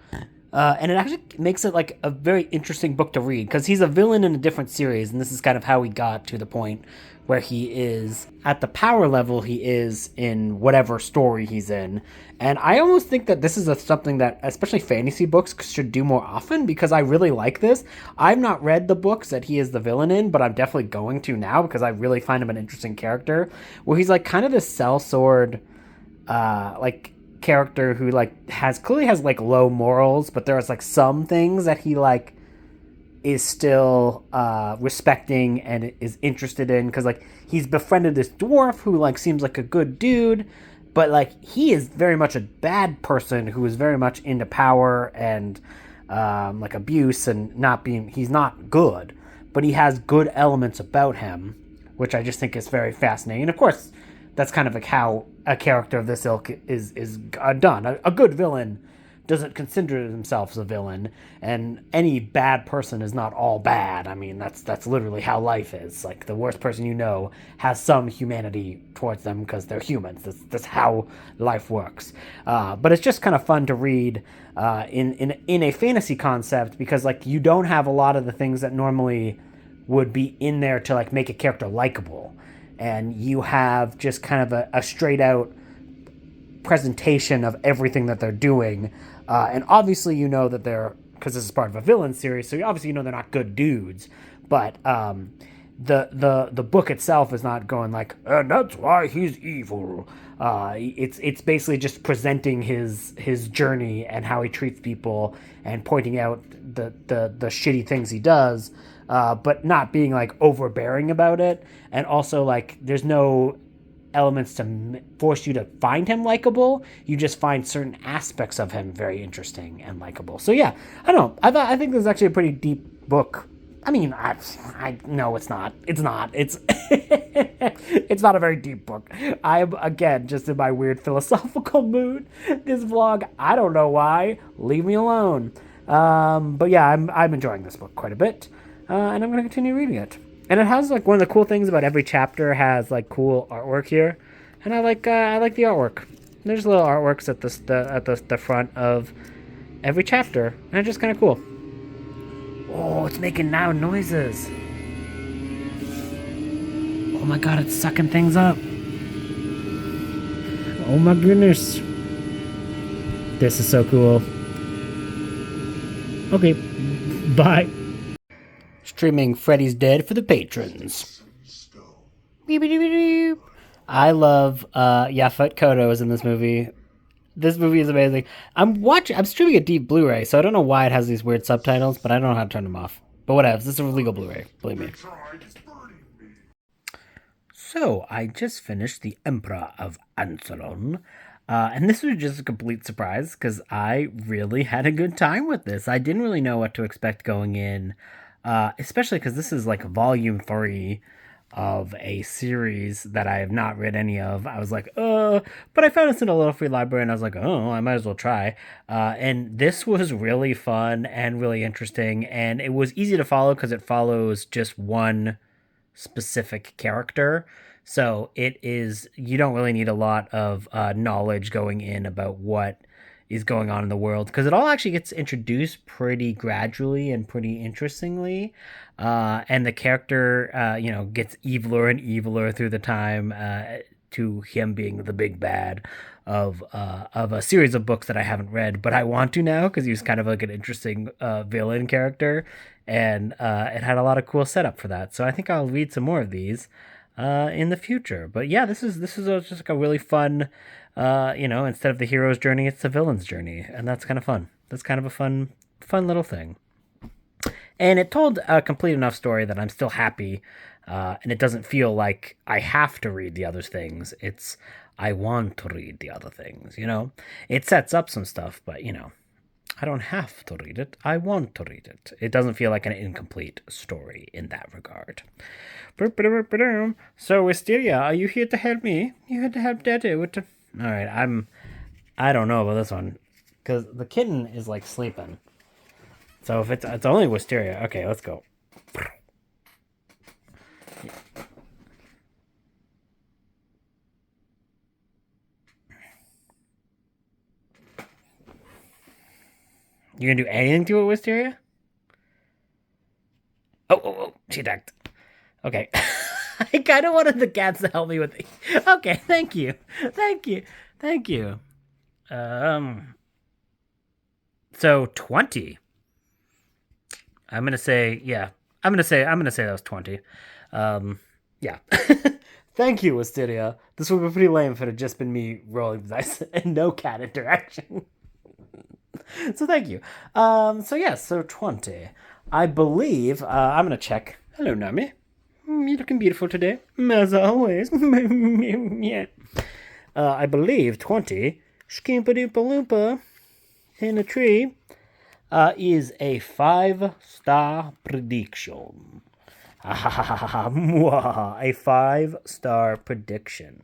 And it actually makes it like a very interesting book to read because he's a villain in a different series. And this is kind of how he got to the point where he is at the power level he is in whatever story he's in. And I almost think that this is something that especially fantasy books should do more often because I really like this. I've not read the books that he is the villain in, but I'm definitely going to now because I really find him an interesting character where he's like kind of this sellsword like character who like clearly has like low morals, but there's like some things that he like is still respecting and is interested in because like he's befriended this dwarf who like seems like a good dude, but like he is very much a bad person who is very much into power and like abuse and not being. He's not good, but he has good elements about him, which I just think is very fascinating. And of course, that's kind of like how a character of this ilk is done. A good villain doesn't consider himself a villain, and any bad person is not all bad. I mean, that's literally how life is. Like the worst person you know has some humanity towards them because they're humans. That's how life works. But it's just kind of fun to read in a fantasy concept because like you don't have a lot of the things that normally would be in there to like make a character likable, and you have just kind of a straight out presentation of everything that they're doing. And obviously, you know that they're, because this is part of a villain series, so obviously you know they're not good dudes. But the book itself is not going like, and that's why he's evil. It's basically just presenting his journey and how he treats people and pointing out the shitty things he does, but not being like overbearing about it. And also like there's no elements to force you to find him likable. You just find certain aspects of him very interesting and likable. So yeah, I don't know. I think this is actually a pretty deep book. I mean, I no, it's not. It's not. It's it's not a very deep book. I'm again just in my weird philosophical mood. This vlog, I don't know why. Leave me alone. But yeah, I'm enjoying this book quite a bit, and I'm going to continue reading it. And it has like one of the cool things about every chapter has like cool artwork here, and I like the artwork. There's little artworks at the front of every chapter, and it's just kind of cool. Oh, it's making loud noises. Oh my god, it's sucking things up. Oh my goodness. This is so cool. Okay, bye. Streaming Freddy's Dead for the patrons. I love Yaphet Kotto is in this movie. This movie is amazing. I'm streaming a deep Blu-ray, so I don't know why it has these weird subtitles, but I don't know how to turn them off. But whatever, this is a legal Blu-ray, believe me. So, I just finished The Emperor of Ansalon, and this was just a complete surprise, because I really had a good time with this. I didn't really know what to expect going in, especially because this is like volume 3 of a series that I have not read any of. I was like, but I found this in a little free library, and I was like, oh, I might as well try. And this was really fun and really interesting, and it was easy to follow because it follows just one specific character. So you don't really need a lot of knowledge going in about what is going on in the world, because it all actually gets introduced pretty gradually and pretty interestingly, and the character gets eviler and eviler through the time, to him being the big bad of a series of books that I haven't read, but I want to now because he's kind of like an interesting villain character, and it had a lot of cool setup for that. So I think I'll read some more of these in the future. But yeah, this is just like a really fun. Instead of the hero's journey, it's the villain's journey, and that's kind of fun. That's kind of a fun little thing. And it told a complete enough story that I'm still happy, and it doesn't feel like I have to read the other things. It's I want to read the other things, It sets up some stuff, but, I don't have to read it. I want to read it. It doesn't feel like an incomplete story in that regard. So, Wisteria, are you here to help me? You here to help Daddy with the... All right, I don't know about this one, because the kitten is like sleeping. So if it's only Wisteria. Okay, let's go. You gonna do anything to it, Wisteria? Oh, she ducked. Okay. I kind of wanted the cats to help me with it. Okay, thank you. So 20. I'm gonna say that was 20. Yeah. Thank you, Wisteria. This would be pretty lame if it had just been me rolling the dice and no cat interaction. So thank you. So 20. I believe I'm gonna check. Hello, Nami. You're looking beautiful today, as always. Yeah. I believe 20, Skimpy-Doompa-Loompa in a tree, is a 5-star prediction. A 5-star prediction.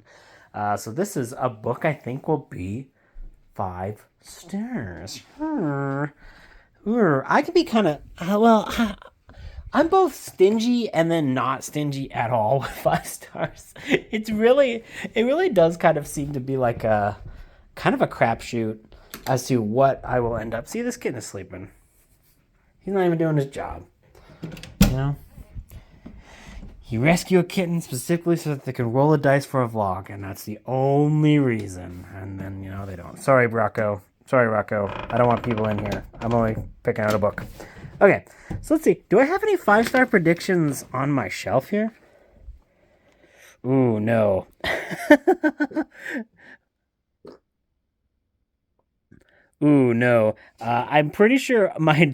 So this is a book I think will be 5 stars. I could be kind of, I'm both stingy and then not stingy at all with 5 stars. It really does kind of seem to be like a kind of a crapshoot as to what I will end up. See, this kitten is sleeping. He's not even doing his job. You know? You rescue a kitten specifically so that they can roll a dice for a vlog, and that's the only reason. And then, they don't. Sorry, Rocco. I don't want people in here. I'm only picking out a book. Okay, so let's see. Do I have any 5-star predictions on my shelf here? Ooh, no. Ooh, no. I'm pretty sure my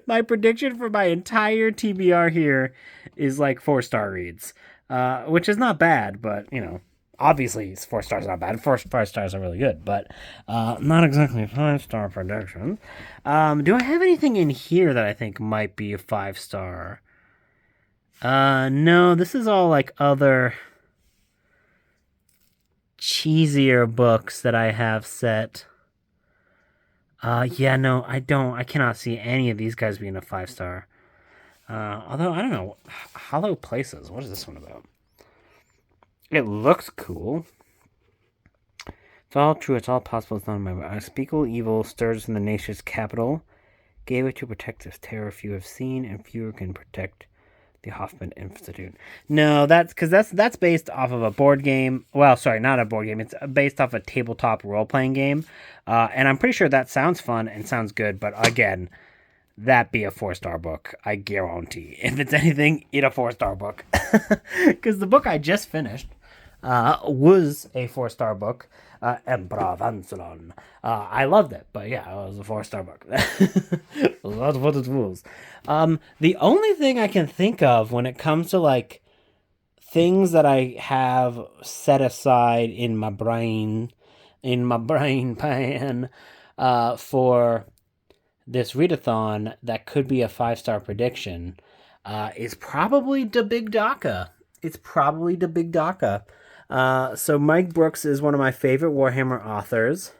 my prediction for my entire TBR here is like 4-star reads, which is not bad, but obviously 4 stars are not bad. 5 stars are really good, but not exactly 5-star predictions. Do I have anything in here that I think might be a 5-star? No, this is all like other cheesier books that I have set. Yeah, no, I don't. I cannot see any of these guys being a 5-star. Although, I don't know. Hollow Places. What is this one about? It looks cool. It's all true. It's all possible. It's not my unspeakable evil stirs in the nation's capital. Gave it to protect this terror few have seen, and fewer can protect the Hoffman Institute. No, that's based off of a board game. Well, sorry, not a board game. It's based off a tabletop role-playing game. And I'm pretty sure that sounds fun and sounds good. But again, that be a 4-star book. I guarantee. If it's anything, it's a 4-star book. Because the book I just finished was a 4-star book. Embravancelon. I loved it, but yeah, it was a 4-star book. That's what it was. The only thing I can think of when it comes to like things that I have set aside in my brain pan, for this readathon that could be a 5-star prediction, is probably the Big Daka. It's probably the Big Daka. So Mike Brooks is one of my favorite Warhammer authors,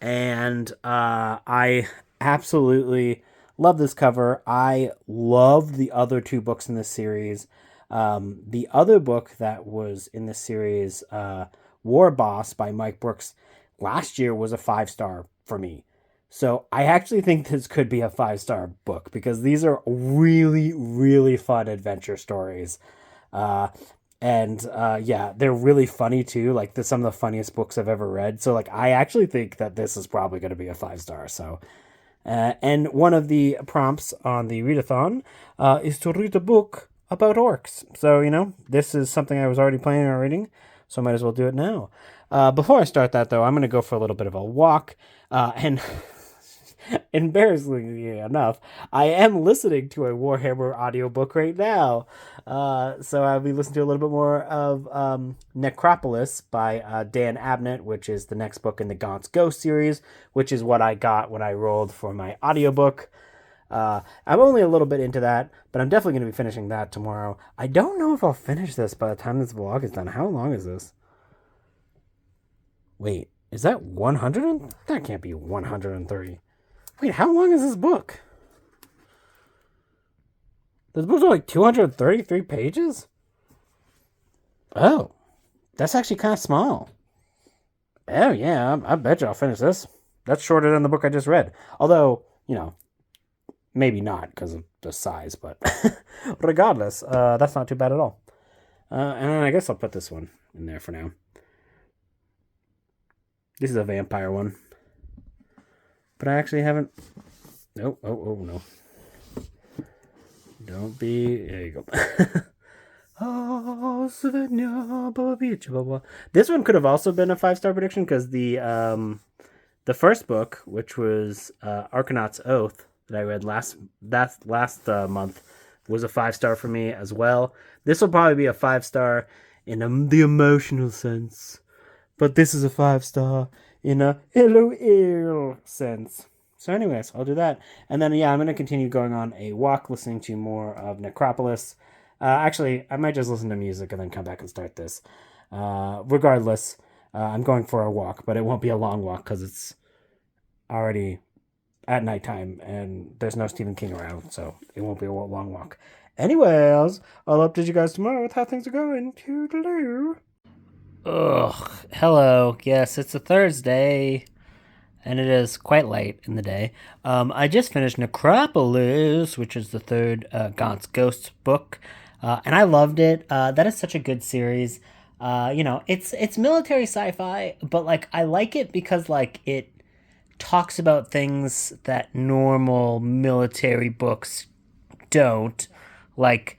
and I absolutely love this cover. I love the other 2 books in this series. The other book that was in this series, War Boss by Mike Brooks, last year was a 5-star for me. So I actually think this could be a 5-star book because these are really, really fun adventure stories. Yeah, they're really funny too. Like some of the funniest books I've ever read. So like, I actually think that this is probably going to be a 5-star. So, and one of the prompts on the readathon, is to read a book about orcs. So, this is something I was already planning on reading, so I might as well do it now. Before I start that though, I'm going to go for a little bit of a walk, and embarrassingly enough, I am listening to a Warhammer audiobook right now. So I'll be listening to a little bit more of Necropolis by Dan Abnett, which is the next book in the Gaunt's Ghost series, which is what I got when I rolled for my audiobook. I'm only a little bit into that, but I'm definitely going to be finishing that tomorrow. I don't know if I'll finish this by the time this vlog is done. How long is this? Wait, is that 100? That can't be 130. Wait, how long is this book? This book's only 233 pages? Oh, that's actually kind of small. Oh, yeah, I bet you I'll finish this. That's shorter than the book I just read. Although, maybe not because of the size, but regardless, that's not too bad at all. And I guess I'll put this one in there for now. This is a vampire one. But I actually haven't... Oh, no. Don't be... There you go. This one could have also been a 5-star prediction because the first book, which was Argonaut's Oath, that I read last month, was a 5-star for me as well. This will probably be a 5-star. in the emotional sense. But this is a 5-star in a LOL sense. So anyways, I'll do that. And then, yeah, I'm going to continue going on a walk, listening to more of Necropolis. Actually, I might just listen to music and then come back and start this. Regardless, I'm going for a walk, but it won't be a long walk because it's already at nighttime and there's no Stephen King around, so it won't be a long walk. Anyways, I'll update you guys tomorrow with how things are going. Toodaloo. Ugh, hello. Yes, it's a Thursday, and it is quite late in the day. I just finished Necropolis, which is the third Gaunt's Ghosts book, and I loved it. That is such a good series. It's military sci-fi, but like I like it because like it talks about things that normal military books don't, like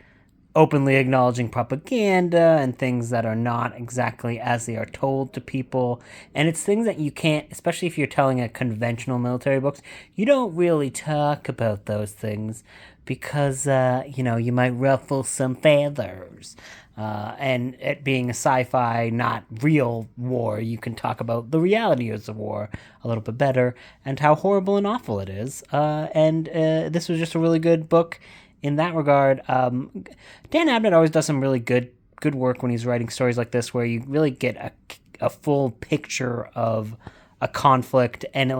openly acknowledging propaganda and things that are not exactly as they are told to people. And it's things that you can't, especially if you're telling a conventional military books, you don't really talk about those things because, you might ruffle some feathers. And it being a sci-fi, not real war, you can talk about the reality of the war a little bit better and how horrible and awful it is. And this was just a really good book in that regard. Dan Abnett always does some really good work when he's writing stories like this, where you really get a full picture of a conflict, and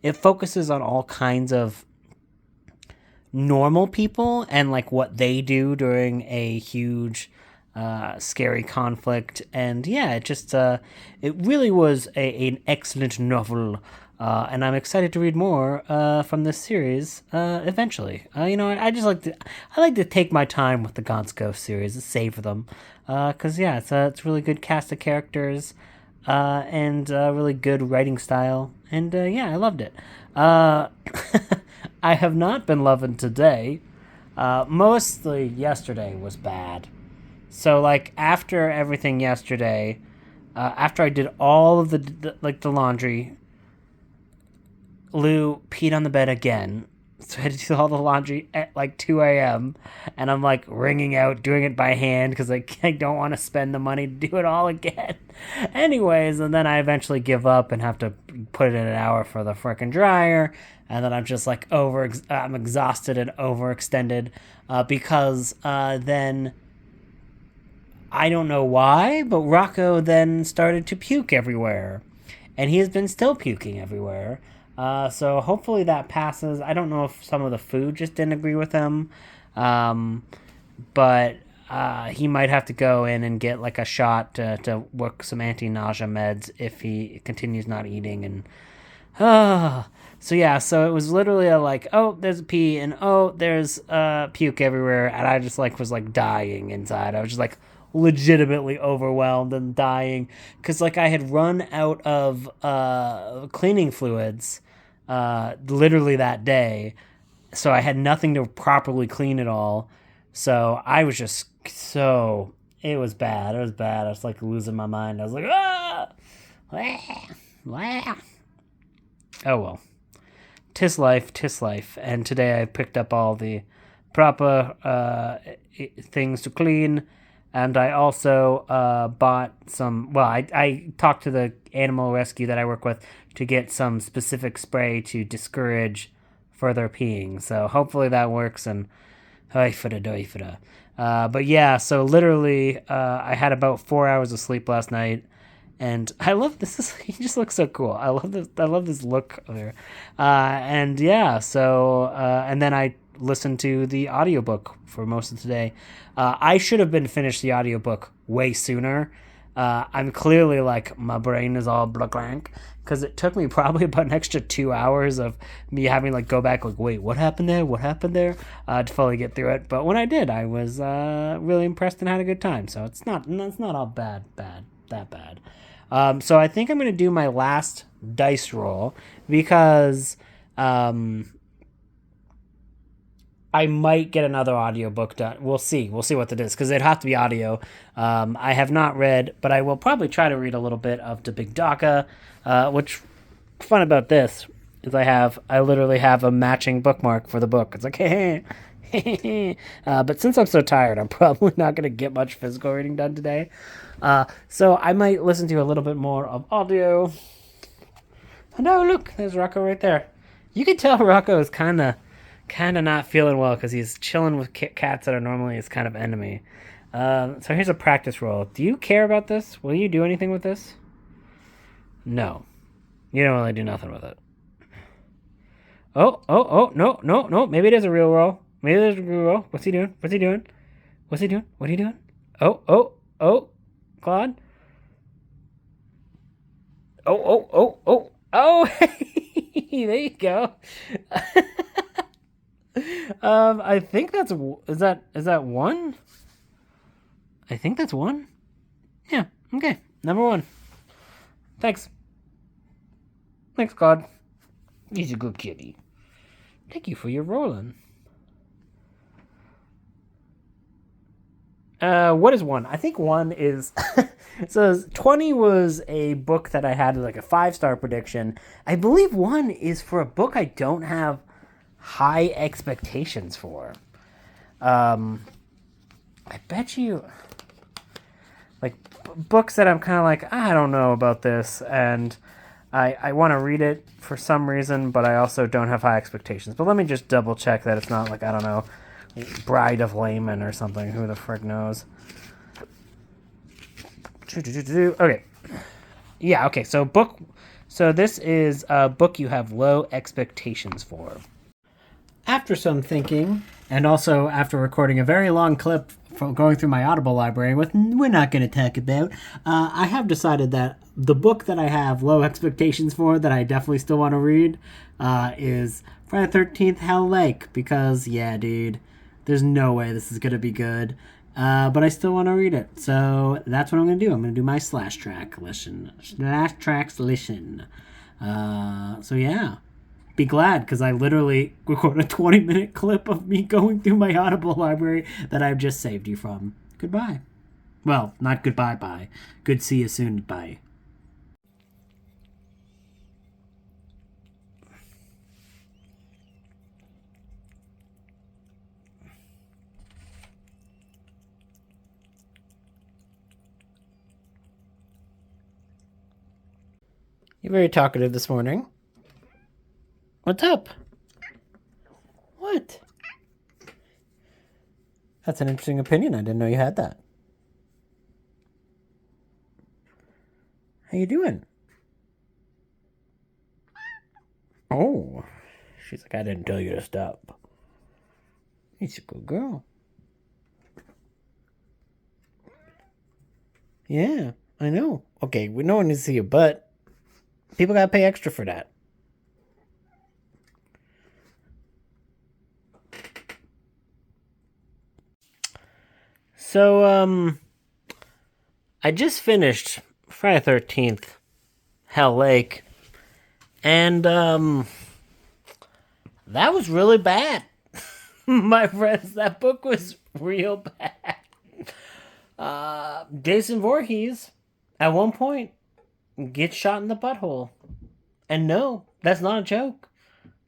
it focuses on all kinds of normal people and like what they do during a huge scary conflict. And yeah, it really was an excellent novel. And I'm excited to read more from this series eventually. I like to take my time with the Gaunt's Ghost series and savor them, because it's a really good cast of characters, and really good writing style, and I loved it. I have not been loving today. Mostly yesterday was bad. So like after everything yesterday, after I did all of the laundry, Lou peed on the bed again. So I had to do all the laundry at like 2 a.m. And I'm like wringing out, doing it by hand because I don't want to spend the money to do it all again. Anyways, and then I eventually give up and have to put it in an hour for the frickin' dryer. And then I'm just like I'm exhausted and overextended because then I don't know why, but Rocco then started to puke everywhere. And he has been still puking everywhere. So hopefully that passes. I don't know if some of the food just didn't agree with him. But he might have to go in and get like a shot to work some anti-nausea meds if he continues not eating. And so it was literally there's a pee and there's puke everywhere. And I just was dying inside. I was just legitimately overwhelmed and dying because I had run out of cleaning fluids literally that day, so I had nothing to properly clean it all. So I was just it was bad. I was losing my mind. I was like, oh well, tis life. And today I picked up all the proper things to clean. And I also bought some, I talked to the animal rescue that I work with to get some specific spray to discourage further peeing. So hopefully that works, and but yeah, so literally I had about 4 hours of sleep last night, and I love this. He just looks so cool. I love this look there. And then I listened to the audiobook for most of today. I should have been finished the audiobook way sooner. I'm clearly my brain is all blank because it took me probably about an extra 2 hours of me having go back wait, what happened there to fully get through it. But when I did, I was really impressed and had a good time. So it's not all bad. So I think I'm going to do my last dice roll because I might get another audiobook done. We'll see what that is, because it'd have to be audio. I have not read, but I will probably try to read a little bit of the Big Daka, which, fun about this is I literally have a matching bookmark for the book. It's like, hey, But since I'm so tired, I'm probably not going to get much physical reading done today. So I might listen to a little bit more of audio. And oh, look, there's Rocco right there. You can tell Rocco is kind of not feeling well because he's chilling with cats that are normally his kind of enemy. So here's a practice roll. Do you care about this? Will you do anything with this? No. You don't really do nothing with it. Oh, no. Maybe it is a real roll. Maybe it is a real roll. What's he doing? What are you doing? Oh, Claude? Oh, there you go. I think that's, is that one? I think that's one. Yeah, okay. Number one. Thanks, Claude. He's a good kitty. Thank you for your rolling. What is one? I think one is... So 20 was a book that I had like a 5-star prediction. I believe one is for a book I don't have high expectations for. I bet you... Like, books that I'm kind of like, I don't know about this, and I want to read it for some reason, but I also don't have high expectations. But let me just double check that it's not like, I don't know, Bride of Layman or something. Who the frick knows? Okay. Yeah, okay. So this is a book you have low expectations for. After some thinking, and also after recording a very long clip from going through my Audible library, with we're not going to talk about, I have decided that the book that I have low expectations for, that I definitely still want to read, is Friday the 13th Hell Lake, because, yeah, dude, there's no way this is going to be good. But I still want to read it. So that's what I'm going to do. I'm going to do my slash tracks listen. So yeah. Be glad, because I literally recorded a 20-minute clip of me going through my Audible library that I've just saved you from. Goodbye. Well, not goodbye, bye. Good see you soon, bye. You're very talkative this morning. What's up? What? That's an interesting opinion. I didn't know you had that. How you doing? Oh. She's like, I didn't tell you to stop. He's a good girl. Yeah, I know. Okay, no one needs to see your butt. People gotta pay extra for that. So, I just finished Friday the 13th Hell Lake, and, that was really bad. My friends, that book was real bad. Jason Voorhees, at one point, gets shot in the butthole. And no, that's not a joke.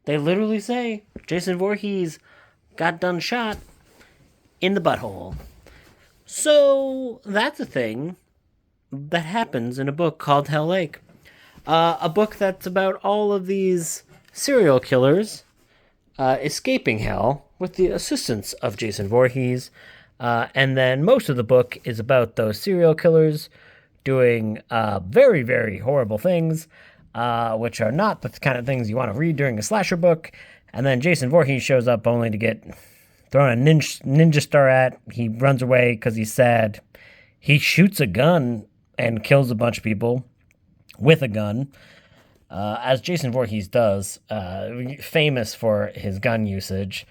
They literally say Jason Voorhees got done shot in the butthole. So that's a thing that happens in a book called Hell Lake. A book that's about all of these serial killers escaping hell with the assistance of Jason Voorhees. And then most of the book is about those serial killers doing very, very horrible things, which are not the kind of things you want to read during a slasher book. And then Jason Voorhees shows up only to get thrown a ninja star at. He runs away because he's sad. He shoots a gun and kills a bunch of people with a gun, as Jason Voorhees does, famous for his gun usage.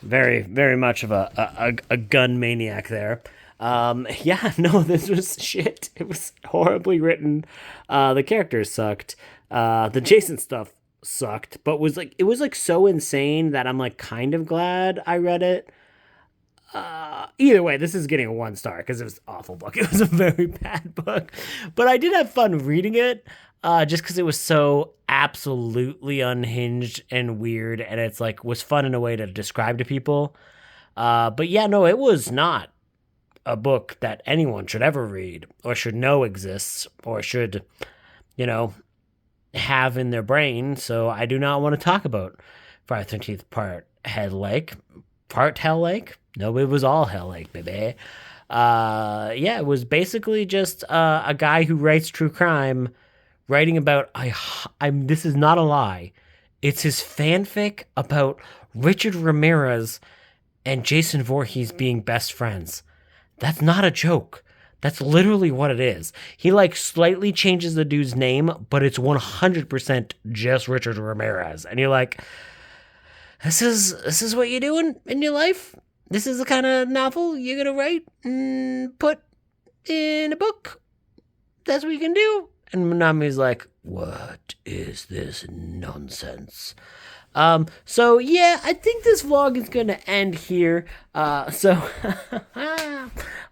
Very, very much of a gun maniac there. Yeah, no, this was shit. It was horribly written. The characters sucked. The Jason stuff sucked, but it was so insane that I'm like kind of glad I read it. Either way, this is getting a 1 star because it was an awful book. It was a very bad book, but I did have fun reading it. just because it was so absolutely unhinged and weird, and it's like was fun in a way to describe to people. But yeah, no, it was not a book that anyone should ever read or should know exists or should, you know, have in their brain. So I do not want to talk about Friday the 13th part Head Lake. Part Hell Lake? No, it was all Hell Lake, baby. Yeah, it was basically just a guy who writes true crime writing about I'm this is not a lie. It's his fanfic about Richard Ramirez and Jason Voorhees being best friends. That's not a joke. That's literally what it is. He like slightly changes the dude's name, but it's 100% just Richard Ramirez. And you're like, this is what you're doing in your life? This is the kind of novel you're gonna write and put in a book? That's what you can do? And Manami's like, what is this nonsense? So yeah, I think this vlog is gonna end here. So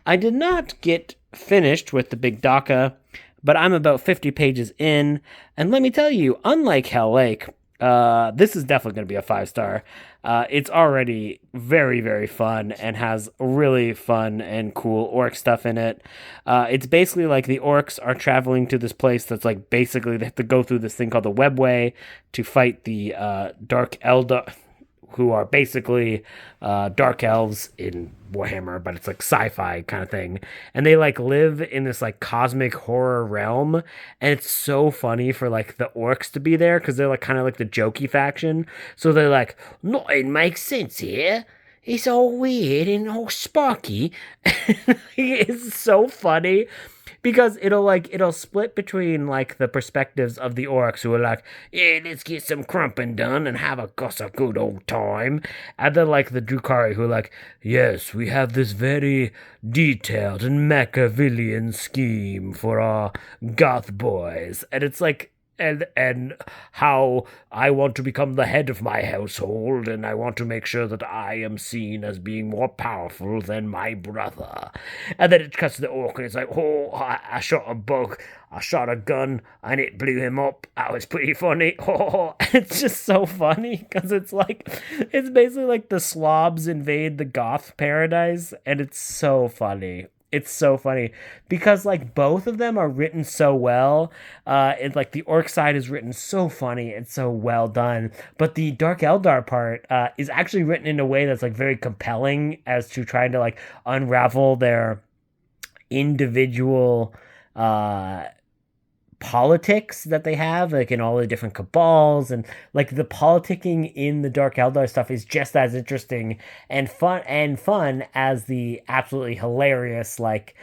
I did not get finished with the Big Daka, but I'm about 50 pages in, and let me tell you, unlike Hell Lake, this is definitely going to be a 5-star. It's already very, very fun and has really fun and cool orc stuff in it. It's basically like the orcs are traveling to this place that's like basically they have to go through this thing called the Webway to fight the Dark Eldar, who are basically dark elves in Warhammer, but it's like sci-fi kind of thing. And they like live in this like cosmic horror realm. And it's so funny for like the orcs to be there because they're like kind of like the jokey faction. So they're like, nothing makes sense here. It's all weird and all sparky. It's so funny. Because it'll split between like the perspectives of the orcs who are like, yeah, let's get some crumping done and have a good old time, and then like the Drukhari who are like, yes, we have this very detailed and Machiavellian scheme for our goth boys, and it's like. And how I want to become the head of my household, and I want to make sure that I am seen as being more powerful than my brother. And then it cuts to the orc, and it's like, oh, I shot a bug, I shot a gun, and it blew him up. That was pretty funny. Oh, it's just so funny, because it's like, it's basically like the slobs invade the goth paradise, and it's so funny. It's so funny because like both of them are written so well. And like the orc side is written so funny and so well done, but the Dark Eldar part is actually written in a way that's like very compelling as to trying to like unravel their individual politics that they have, like in all the different cabals, and like the politicking in the Dark Eldar stuff is just as interesting and fun as the absolutely hilarious, like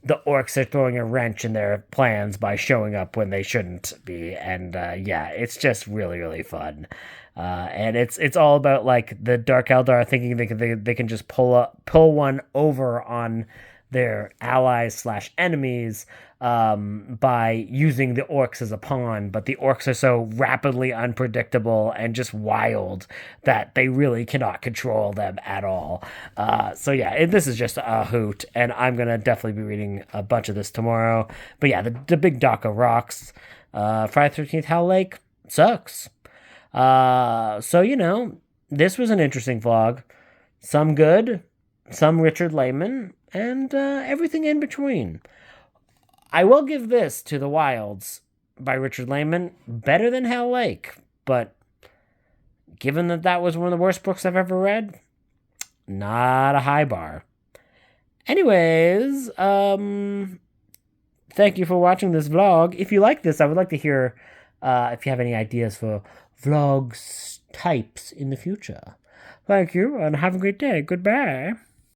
the orcs are throwing a wrench in their plans by showing up when they shouldn't be. And yeah, it's just really, really fun. And it's all about like the Dark Eldar thinking they can just pull one over on their allies slash enemies by using the orcs as a pawn, but the orcs are so rapidly unpredictable and just wild that they really cannot control them at all. So yeah, this is just a hoot, and I'm gonna definitely be reading a bunch of this tomorrow. But yeah, the Big Daka rocks. Friday 13th Hell Lake sucks. So you know, this was an interesting vlog. Some good, some Richard Lehman, and everything in between. I will give this to The Wilds by Richard Lehman better than Hell Lake, but given that was one of the worst books I've ever read, not a high bar. Anyways, thank you for watching this vlog. If you like this, I would like to hear if you have any ideas for vlogs types in the future. Thank you, and have a great day. Goodbye.